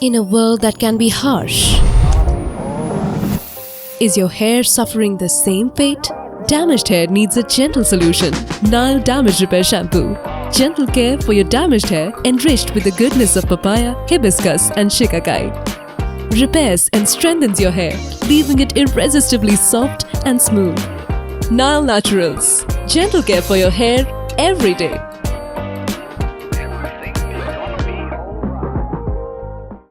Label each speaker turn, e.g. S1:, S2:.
S1: In a world that can be harsh, is your hair suffering the same fate? Damaged hair needs a gentle solution. Nyle Damage Repair Shampoo. Gentle care for your damaged hair, enriched with the goodness of papaya, hibiscus and shikakai. Repairs and strengthens your hair, leaving it irresistibly soft and smooth. Nyle Naturals. Gentle care for your hair every day.